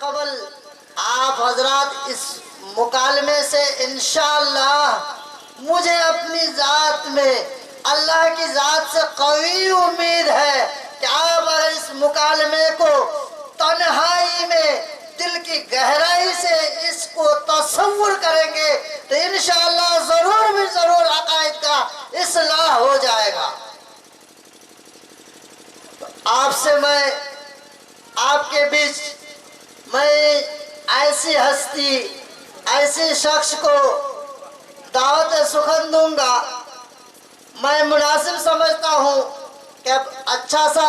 قبل آپ حضرات اس مکالمے سے انشاءاللہ مجھے اپنی ذات میں اللہ کی ذات سے قوی امید ہے کہ آپ اگر اس مکالمے کو تنہائی میں دل کی گہرائی سے اس کو تصور کریں گے تو انشاءاللہ ضرور بھی ضرور عقائد کا اصلاح ہو جائے گا۔ آپ سے میں آپ کے بیچ میں ایسی ہستی ایسی شخص کو دعوت سخن دوں گا، میں مناسب سمجھتا ہوں کہ اب اچھا سا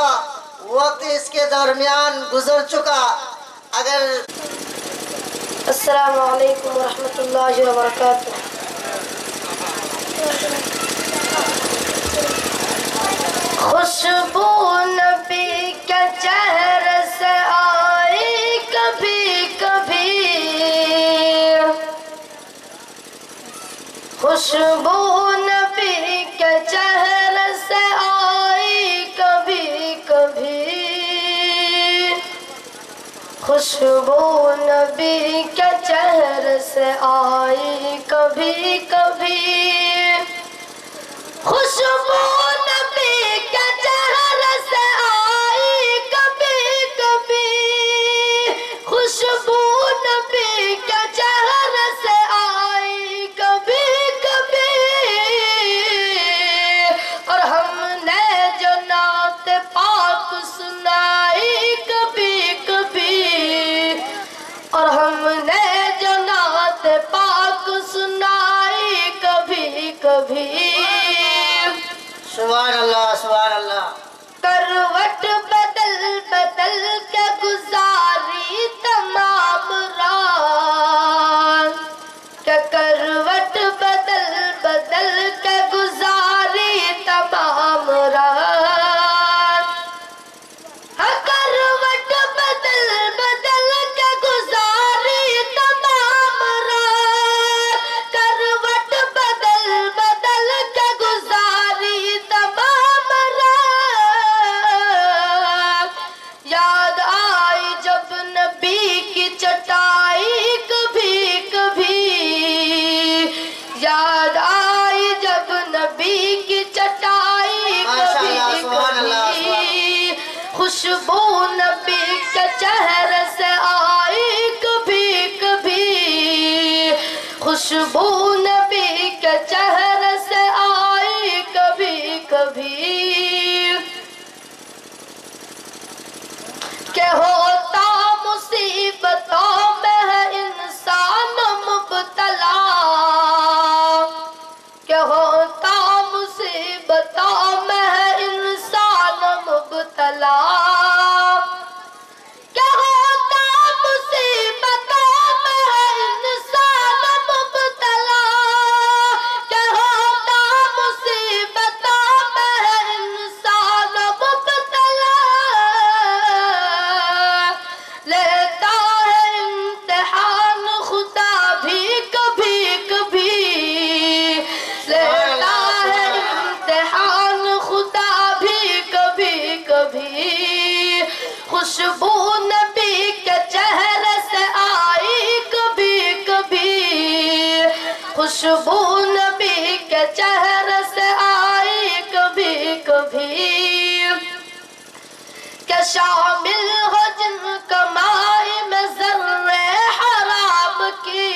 وقت اس کے درمیان گزر چکا۔ اگر السلام علیکم ورحمۃ اللہ وبرکاتہ۔ خوشبو نبی کے چہرے سے آئی کبھی کبھی، خوشبو نبی کے چہرے سے آئی کبھی کبھی، خوشبو نبی کے چہرے سے آئی کبھی کبھی، خوشبو نبی کے چہرے سے آئی کبھی کبھی، خوشبو نبی کے چہرے سے آئی کبھی کبھی، اور ہم نے جو نعت پاک سنائی کبھی کبھی، اور ہم نے جو نعت پاک سنائی کبھی کبھی، سبحان اللہ سبحان اللہ۔ کروٹ بدل بدل کے گزاری تمام رات، کہ کروٹ بدل بدل کے گزاری تمام رات، ہاں کروٹ بدل بدل کے گزاری تمام رات، کروٹ بدل بدل کے گزاری تمام رات، یاد آئی جب نبی کی چٹائی کبھی کبھی، یاد آئی جب نبی کی چٹائی کبھی کبھی، خوشبو نبی کے چہرے سے آئی کبھی کبھی، خوشبو نبی کے چہرے سے آئی کبھی کبھی، کہ ہوتا مصیبتوں میں ہے انسان مبتلا، کہ ہوتا مصیبتوں میں ہے انسان مبتلا، کہ ہوتا مصیبتوں میں ہے انسان مبتلا، کہ ہوتا مصیبتوں میں ہے انسان مبتلا، لیتا ہے امتحان خدا بھی کبھی کبھی، لیتا ہے امتحان خدا بھی کبھی کبھی، خوشبو نبی کے چہرے سے آئی کبھی کبھی، خوشبو نبی کے چہرے سے آئی کبھی کبھی، کہ شامل ہو جن کمائی میں ذرے حرام کی،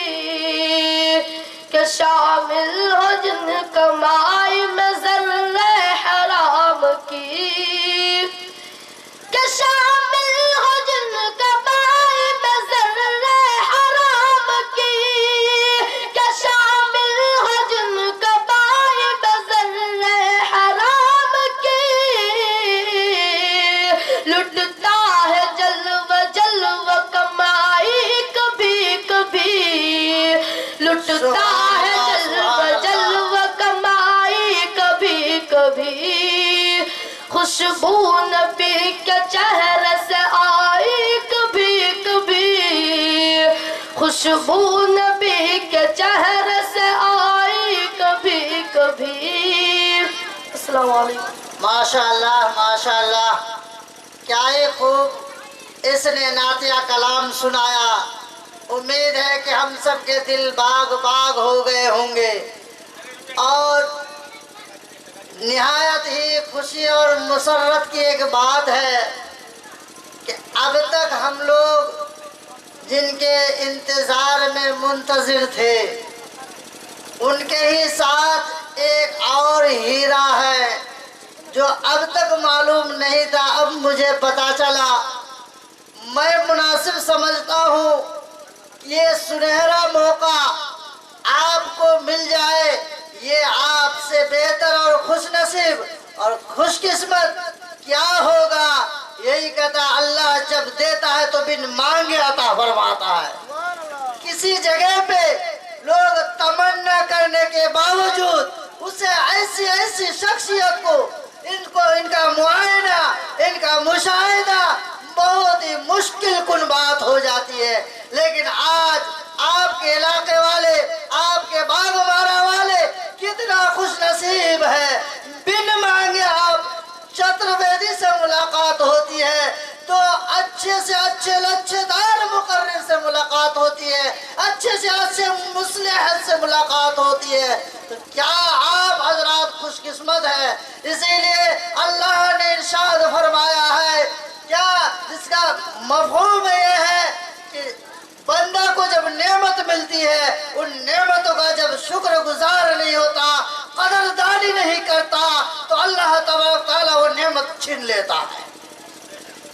کہ شامل ہو جن کمائی میں ذرے حرام کی، کہ شامل ہو جن کمائی میں ذرے حرام کی، کہ شامل ہو جن کمائی میں ذرے حرام کی، لٹتا ہے جلوہ جلوہ کمائی کبھی کبھی، لٹتا ہے جلوہ جلوہ کمائی کبھی کبھی، خوشبو نبی کے چہرے سے آئی کبھی کبھی، خوشبو نبی کے چہرے سے آئی کبھی کبھی۔ السلام علیکم۔ ماشاءاللہ ماشاءاللہ، کیا یہ خوب اس نے نعتیہ کلام سنایا۔ امید ہے کہ ہم سب کے دل باغ باغ ہو گئے ہوں گے، اور نہایت ہی خوشی اور مسرت کی ایک بات ہے کہ اب تک ہم لوگ جن کے انتظار میں منتظر تھے، ان کے ہی ساتھ ایک اور ہیرا ہے جو اب تک معلوم نہیں تھا، اب مجھے پتا چلا۔ میں مناسب سمجھتا ہوں کہ یہ سنہرا موقع آپ کو مل جائے، یہ آپ سے بہتر اور خوش نصیب اور خوش قسمت کیا ہوگا؟ یہی کہتا اللہ جب دیتا ہے تو بن مانگے عطا فرماتا ہے۔ کسی جگہ پہ لوگ تمنا کرنے کے باوجود اسے ایسی شخصیت کو ان کا معائنہ، ان کا مشاہدہ بہت ہی مشکل کن بات ہو جاتی ہے، لیکن آج آپ کے علاقے والے، آپ کے باغ مارا والے کتنا خوش نصیب ہے، بن مانگے آپ چترویدی سے ملاقات ہوتی ہے تو اچھے سے اچھے لچھے دار مقرر سے ملاقات ہوتی ہے، اچھے سے اچھے مصلح سے ملاقات ہوتی ہے، تو کیا آپ حضرات خوش قسمت ہیں؟ اسی لیے اللہ نے ارشاد فرمایا ہے، کیا جس کا مفہوم یہ ہے کہ بندہ کو جب نعمت ملتی ہے، ان نعمتوں کا جب شکر گزار نہیں ہوتا، قدردانی نہیں کرتا، تو اللہ تبارک تعالیٰ وہ نعمت چھین لیتا ہے۔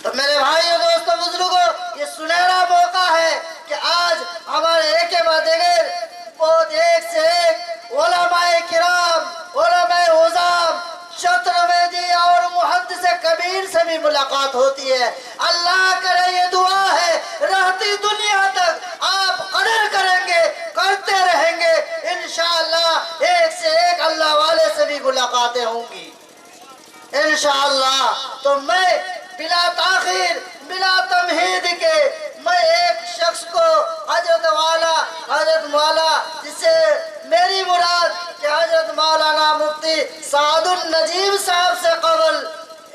تو میرے بھائیوں، دوستوں، بزرگوں، یہ سنہرا موقع ہے کہ آج ہمارے ایک کے بعد دیگر بہت ایک سے ایک علماء کرام، علماء عظام، چترویدی اور محدث کبیر سے بھی ملاقات ہوتی ہے۔ اللہ کرے، یہ دعا ہے، رہتی دنیا تک آپ قدر کریں گے، کرتے رہیں گے، انشاءاللہ ایک سے ایک اللہ والے سے بھی ملاقاتیں ہوں گی انشاءاللہ۔ تو میں بلا تاخیر، بلا تمہید کے، میں ایک شخص کو حضرت مولا جس سے میری مراد کہ حضرت مولانا مفتی سعد النجیب صاحب سے قبل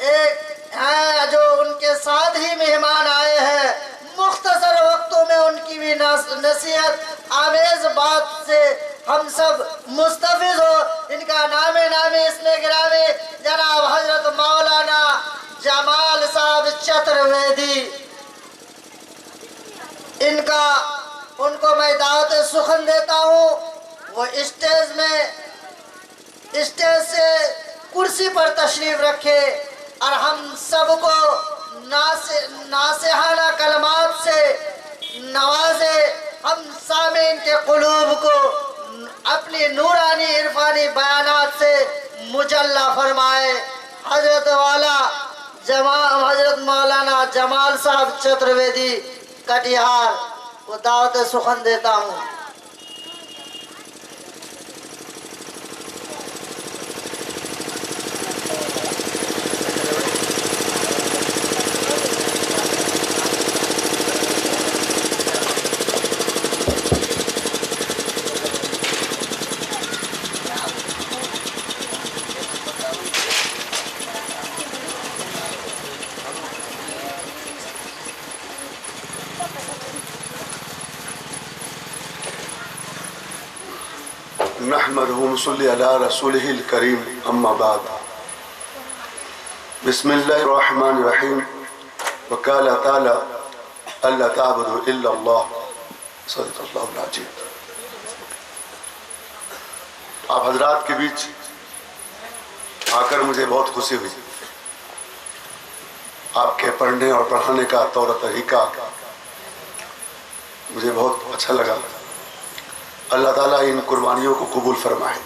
ایک ہیں جو ان کے ساتھ ہی مہمان آئے ہیں، مختصر وقتوں میں ان کی بھی نصیحت آمیز بات سے ہم سب مستفید ہو۔ ان کا نام نامی اسم گرامی جناب حضرت مولانا جمال صاحب چترویدی، ان کو میں دعوت سخن دیتا ہوں۔ وہ اسٹیج سے کرسی پر تشریف رکھے اور ہم سب کو ناصحانہ کلمات سے نوازے، ہم سامعین کے قلوب کو اپنی نورانی عرفانی بیانات سے مجلہ فرمائے۔ حضرت مولانا جمال صاحب چترویدی کٹیہار کو دعوت سخن دیتا ہوں۔ نحمده ونصلي على رسوله الكريم اما بعد بسم الله الرحمن الرحيم وقال تعالى الا تعبدوا الا الله صدق اللہ العظیم۔ آپ حضرات کے بیچ آ کر مجھے بہت خوشی ہوئی، آپ کے پڑھنے اور پڑھانے کا طور طریقہ مجھے بہت اچھا لگا۔ اللہ تعالیٰ ان قربانیوں کو قبول فرمائے۔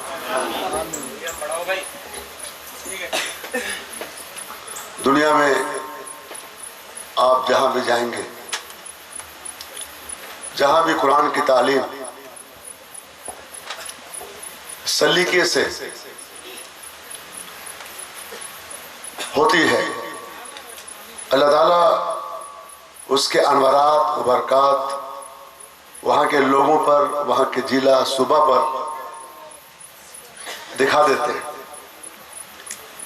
دنیا میں آپ جہاں بھی جائیں گے، جہاں بھی قرآن کی تعلیم سلیقے سے ہوتی ہے، اللہ تعالیٰ اس کے انوارات و برکات وہاں کے لوگوں پر، وہاں کے ضلع صوبہ پر دکھا دیتے ہیں۔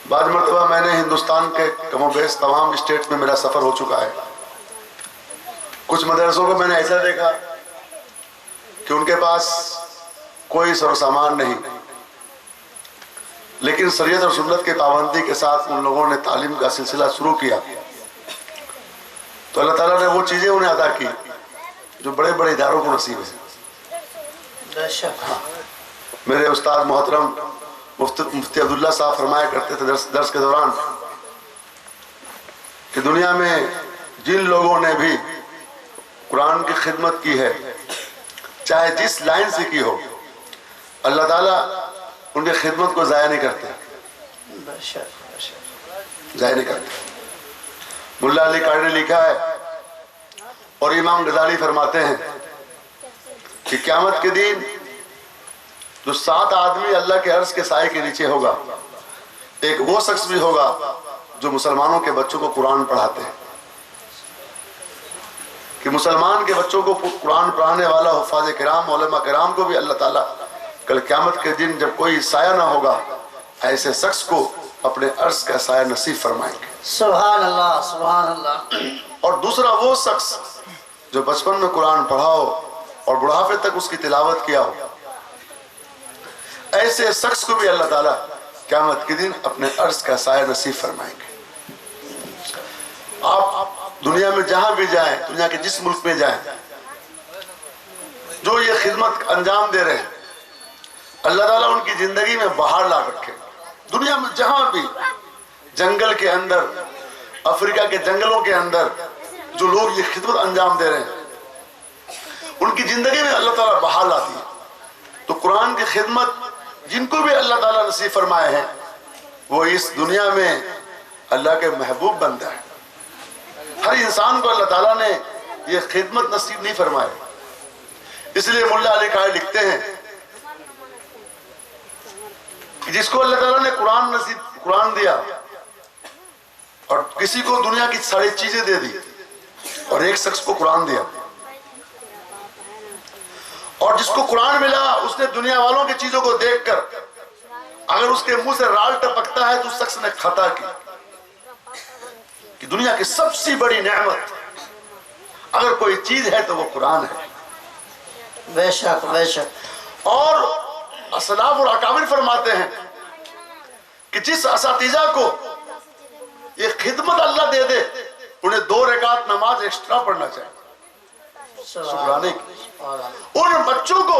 بعض مرتبہ میں نے ہندوستان کے کم و بیش تمام اسٹیٹ میں میرا سفر ہو چکا ہے، کچھ مدرسوں کو میں نے ایسا دیکھا کہ ان کے پاس کوئی سر و سامان نہیں، لیکن شریعت اور سنت کے پابندی کے ساتھ ان لوگوں نے تعلیم کا سلسلہ شروع کیا، تو اللہ تعالیٰ نے وہ چیزیں انہیں عطا کی جو بڑے بڑے اداروں کو نصیب ہے۔ بے شک میرے استاد محترم مفتی عبداللہ صاحب فرمایا کرتے تھے درس کے دوران کہ دنیا میں جن لوگوں نے بھی قرآن کی خدمت کی ہے، چاہے جس لائن سے کی ہو، اللہ تعالیٰ ان کی خدمت کو ضائع نہیں کرتے، بے شک ضائع نہیں کرتے۔ ملا علی قاری نے لکھا ہے اور امام غزالی فرماتے ہیں کہ قیامت کے دن جو 7 آدمی اللہ کے عرش کے سائے کے نیچے ہوگا، ایک وہ شخص بھی ہوگا جو مسلمانوں کے بچوں کو قرآن پڑھاتے ہیں، کہ مسلمان کے بچوں کو قرآن پڑھانے والا حفاظ کرام علماء کرام کو بھی اللہ تعالیٰ کل قیامت کے دن جب کوئی سایہ نہ ہوگا، ایسے شخص کو اپنے عرش کا سایہ نصیب فرمائیں گے۔ سبحان اللہ سبحان اللہ۔ اور دوسرا وہ شخص جو بچپن میں قرآن پڑھا ہو اور بڑھاپے تک اس کی تلاوت کیا ہو، ایسے شخص کو بھی اللہ تعالیٰ قیامت کے دن اپنے عرش کا سایہ نصیب فرمائیں گے۔ آپ دنیا میں جہاں بھی جائیں، دنیا کے جس ملک میں جائیں، جو یہ خدمت انجام دے رہے ہیں، اللہ تعالیٰ ان کی زندگی میں بہار لا رکھے۔ دنیا میں جہاں بھی جنگل کے اندر، افریقہ کے جنگلوں کے اندر جو لوگ یہ خدمت انجام دے رہے ہیں، ان کی زندگی میں اللہ تعالیٰ بہار لا دی۔ تو قرآن کی خدمت جن کو بھی اللہ تعالیٰ نصیب فرمائے ہیں، وہ اس دنیا میں اللہ کے محبوب بندہ ہے۔ ہر انسان کو اللہ تعالیٰ نے یہ خدمت نصیب نہیں فرمائے، اس لیے ملا علی قاری لکھتے ہیں کہ جس کو اللہ تعالیٰ نے قرآن دیا اور کسی کو دنیا کی ساری چیزیں دے دی اور ایک شخص کو قرآن دیا، اور جس کو قرآن ملا اس نے دنیا والوں کی چیزوں کو دیکھ کر اگر اس کے منہ سے رال ٹپکتا ہے تو اس شخص نے خطا کی، کہ دنیا کی سب سے بڑی نعمت اگر کوئی چیز ہے تو وہ قرآن ہے۔ بے شک بے شک۔ اور اسلاف اور اکابر فرماتے ہیں کہ جس اساتذہ کو یہ خدمت اللہ دے دے، انہیں 2 رکعت نماز ایکسٹرا پڑھنا چاہیے شکرانے کی۔ ان بچوں کو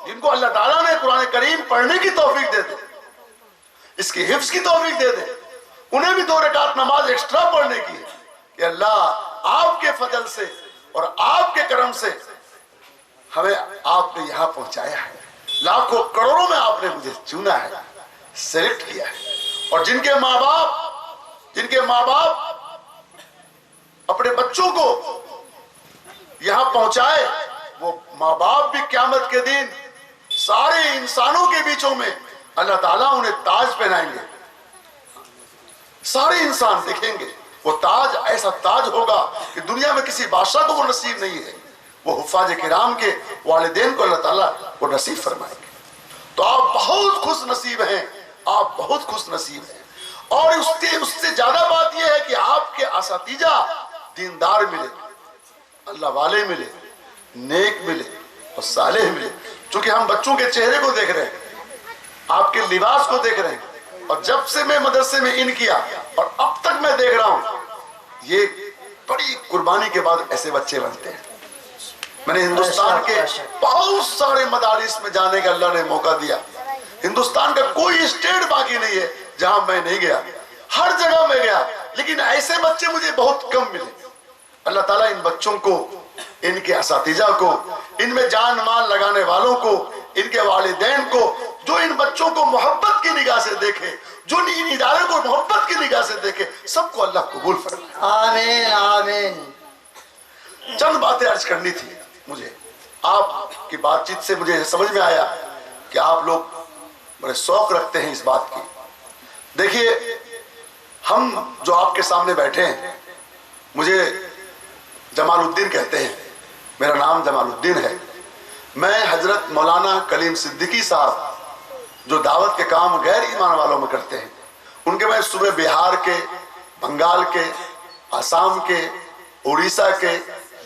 جن کو اللہ تعالیٰ نے قرآن کریم پڑھنے کی توفیق دے دے، اس کی حفظ کی توفیق دے دے، انہیں بھی 2 رکعت نماز ایکسٹرا پڑھنے کی ہے کہ اللہ آپ کے فضل سے اور آپ کے کرم سے ہمیں آپ نے یہاں پہنچایا ہے، لاکھوں کروڑوں میں آپ نے مجھے چنا ہے، سلیکٹ کیا ہے۔ اور جن کے ماں باپ اپنے بچوں کو یہاں پہنچائے، وہ ماں باپ بھی قیامت کے دن سارے انسانوں کے بیچوں میں اللہ تعالیٰ انہیں تاج پہنائیں گے، سارے انسان دیکھیں گے وہ تاج، ایسا تاج ہوگا کہ دنیا میں کسی بادشاہ کو وہ نصیب نہیں ہے، وہ حفاظ کرام کے والدین کو اللہ تعالیٰ وہ نصیب فرمائیں گے۔ تو آپ بہت خوش نصیب ہیں، آپ بہت خوش نصیب ہیں۔ اور اس سے زیادہ بات یہ ہے کہ آپ کے اساتذہ دیندار ملے، اللہ والے ملے، نیک ملے اور صالح ملے۔ چونکہ ہم بچوں کے چہرے کو دیکھ رہے ہیں، آپ کے لباس کو دیکھ رہے ہیں، اور جب سے میں مدرسے میں ان کیا اور اب تک میں دیکھ رہا ہوں، یہ بڑی قربانی کے بعد ایسے بچے بنتے ہیں۔ میں نے ہندوستان کے بہت سارے مدارس میں جانے کا اللہ نے موقع دیا، ہندوستان کا کوئی اسٹیٹ باقی نہیں ہے جہاں میں نہیں گیا، ہر جگہ میں گیا، لیکن ایسے بچے مجھے بہت کم ملے۔ اللہ تعالیٰ ان بچوں کو، ان کے اساتذہ کو، ان میں جان مال لگانے والوں کو، ان کے والدین کو، جو ان بچوں کو محبت کی نگاہ سے دیکھے، جو ان ادارے کو محبت کی نگاہ سے دیکھے، سب کو اللہ قبول فرمائے۔ آمین آمین۔ چند باتیں عرض کرنی تھی مجھے، آپ کی بات چیت سے مجھے سمجھ میں آیا کہ آپ لوگ بڑے شوق رکھتے ہیں اس بات کی۔ دیکھیے، ہم جو آپ کے سامنے بیٹھے ہیں، مجھے جمال الدین کہتے ہیں، میرا نام جمال الدین ہے۔ میں حضرت مولانا کلیم صدیقی صاحب جو دعوت کے کام غیر ایمان والوں میں کرتے ہیں، ان کے میں صوبے بہار کے، بنگال کے، آسام کے، اڑیسہ کے،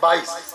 22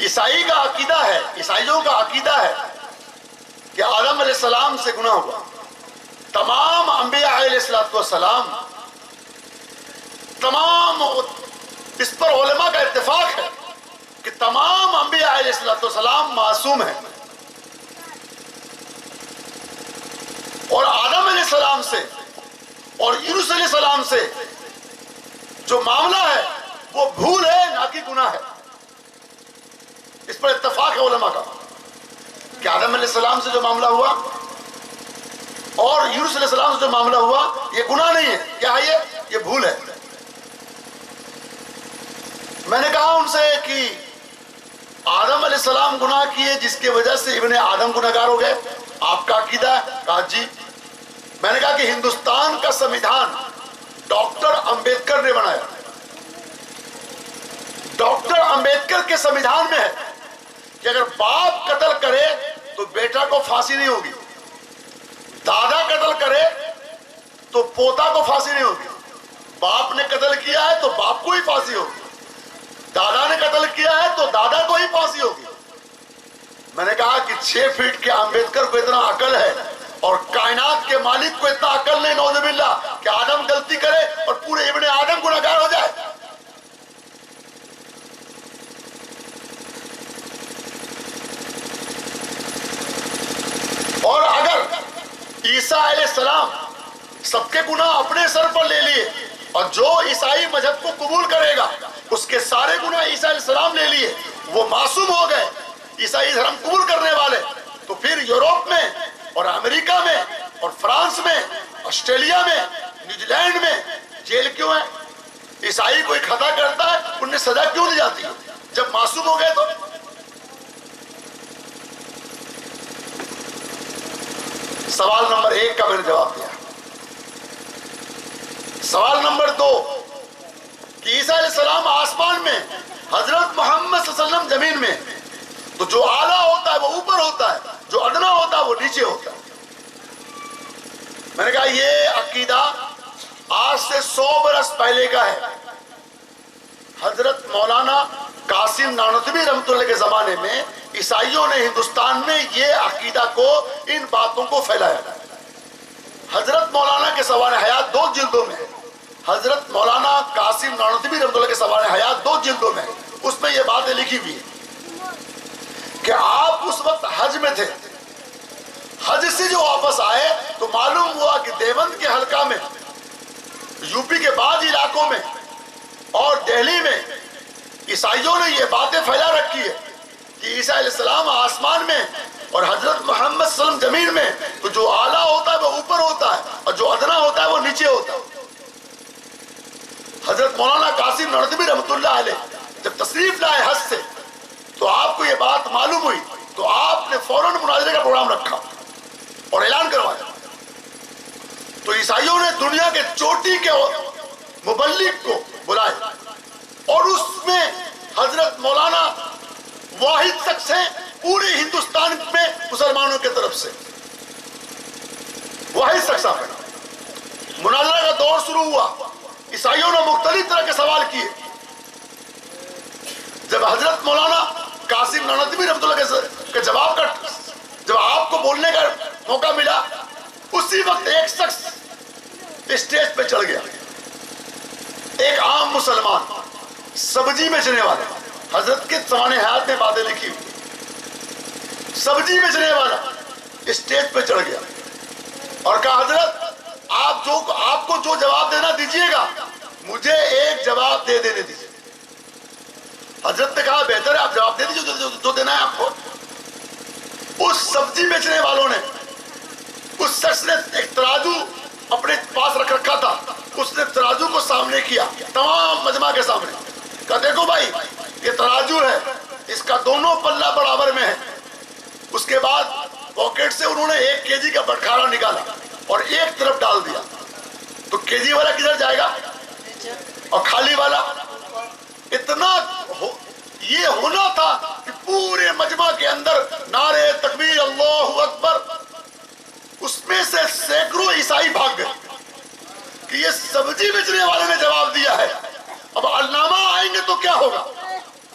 عیسائی کا عقیدہ ہے، عیسائیوں کا عقیدہ ہے کہ آدم علیہ السلام سے گناہ ہوا. تمام انبیاء علیہ السلام، تمام اس پر علماء کا اتفاق ہے کہ تمام انبیاء علیہ السلام معصوم ہیں. اور آدم علیہ السلام سے اور یونس علیہ السلام سے جو معاملہ ہے وہ بھول ہے نہ کہ گناہ ہے. اس پر اتفاق ہے علماء کا کہ آدم علیہ السلام سے جو معاملہ ہوا اور یونس علیہ السلام سے جو معاملہ ہوا یہ گناہ نہیں ہے. کیا ہے یہ بھول ہے. میں نے کہا ان سے کہ آدم علیہ السلام گناہ کیے جس کی وجہ سے ابن آدم گناہگار ہو گئے، آپ کا عقیدہ ہے؟ کہا جی. میں نے کہا کہ ہندوستان کا سمویدھان ڈاکٹر امبیڈکر نے بنایا. ڈاکٹر امبیڈکر کے سمویدھان میں ہے کہ اگر باپ قتل کرے تو بیٹا کو پھانسی نہیں ہوگی، دادا قتل کرے تو پوتا کو پھانسی نہیں ہوگی. باپ نے قتل کیا ہے تو باپ کو ہی پھانسی ہوگی، دادا نے قتل کیا ہے تو دادا کو ہی پھانسی ہوگی. میں نے کہا کہ 6 فٹ کے امبیڈکر کو اتنا عقل ہے اور کائنات کے مالک کو اتنا عقل نہیں نعوذ باللہ کہ آدم غلطی کرے اور پورے ابن آدم گناہگار ہو جائے. اور اگر عیسیٰ علیہ السلام سب کے گناہ اپنے سر پر لے لیے اور جو عیسائی مذہب کو قبول کرے گا اس کے سارے گناہ عیسیٰ علیہ السلام لے لیے، وہ معصوم ہو گئے عیسائی دھرم قبول کرنے والے، تو پھر یورپ میں اور امریکہ میں اور فرانس میں، آسٹریلیا میں، نیوزی لینڈ میں جیل کیوں ہے؟ عیسائی کوئی خطا کرتا ہے انہیں سزا کیوں نہیں جاتی ہے جب معصوم ہو گئے تو؟ سوال نمبر 1 کا میں نے جواب دیا. سوال نمبر 2 کہ عیسیٰ علیہ السلام آسمان میں، حضرت محمد صلی اللہ علیہ وسلم زمین میں، تو جو اعلیٰ ہوتا ہے وہ اوپر ہوتا ہے، جو ادنا ہوتا ہے وہ نیچے ہوتا ہے. میں نے کہا یہ عقیدہ آج سے 100 برس پہلے کا ہے. حضرت مولانا قاسم نانوتوی رحمۃ اللہ کے زمانے میں عیسائیوں نے ہندوستان میں یہ عقیدہ کو، ان باتوں کو پھیلایا. حضرت مولانا کے سوانح حیات 2 جلدوں میں ہے. حضرت مولانا قاسم نانوتوی رحمۃ اللہ کے سوانح حیات 2 جلدوں میں ہے. اس میں یہ باتیں لکھی ہوئی ہیں کہ آپ اس وقت حج میں تھے. حج سے جو واپس آئے تو معلوم ہوا کہ دیوبند کے حلقہ میں، یوپی کے بعض علاقوں میں اور دہلی میں عیسائیوں نے یہ باتیں پھیلا رکھی ہے کہ عیسیٰ علیہ السلام آسمان میں اور حضرت محمد صلی اللہ علیہ وسلم زمین میں، تو جو اعلیٰ ہوتا ہے وہ اوپر ہوتا ہے اور جو ادنا ہوتا ہے وہ نیچے ہوتا ہے. حضرت مولانا قاسم نانوتوی رحمۃ اللہ علیہ جب تشریف لائے حج سے تو آپ کو یہ بات معلوم ہوئی تو آپ نے فوراً مناظرے کا پروگرام رکھا اور اعلان کروایا. تو عیسائیوں نے دنیا کے چوٹی کے مبلغ کو بلائے اور اس میں حضرت مولانا واحد شخص ہیں پورے ہندوستان میں مسلمانوں کی طرف سے، واحد شخص آپ ہیں. مناظرہ کا دور شروع ہوا. عیسائیوں نے مختلف طرح کے سوال کیے. جب حضرت مولانا قاسم نانوتوی رحمۃ اللہ کے جواب کا، جب آپ کو بولنے کا موقع ملا، اسی وقت ایک شخص اسٹیج پہ چڑھ گیا. ایک عام مسلمان، سبزی بیچنے والا، حضرت کے سوانح حیات میں باتیں لکھی ہوئی، سبزی بیچنے والا اسٹیج پہ چڑھ گیا اور کہا حضرت آپ کو جو جواب دینا دیجیے گا، مجھے ایک جواب دے دینے دیجیے. حضرت نے کہا بہتر ہے آپ جواب دے دیجیے جو دینا ہے آپ کو. اس سبزی بیچنے والوں نے، اس شخص نے ایک ترازو اپنے پاس رکھ رکھا تھا، اس نے ترازو کو سامنے کیا تمام مجمع کے سامنے. کہا دیکھو بھائی یہ ترازو ہے، اس کا دونوں پلہ برابر میں ہے. اس کے بعد پاکٹ سے انہوں نے 1 kg کا بٹخارا نکالا اور ایک طرف ڈال دیا. تو kg والا کدھر جائے گا اور خالی والا؟ اتنا یہ ہونا تھا کہ پورے مجمع کے اندر نعرے تکبیر اللہ اکبر. اس میں سے سینکڑوں عیسائی بھاگ گئے کہ یہ سبزی بیچنے والے نے جواب دیا ہے، اب علامہ آئیں گے تو کیا ہوگا.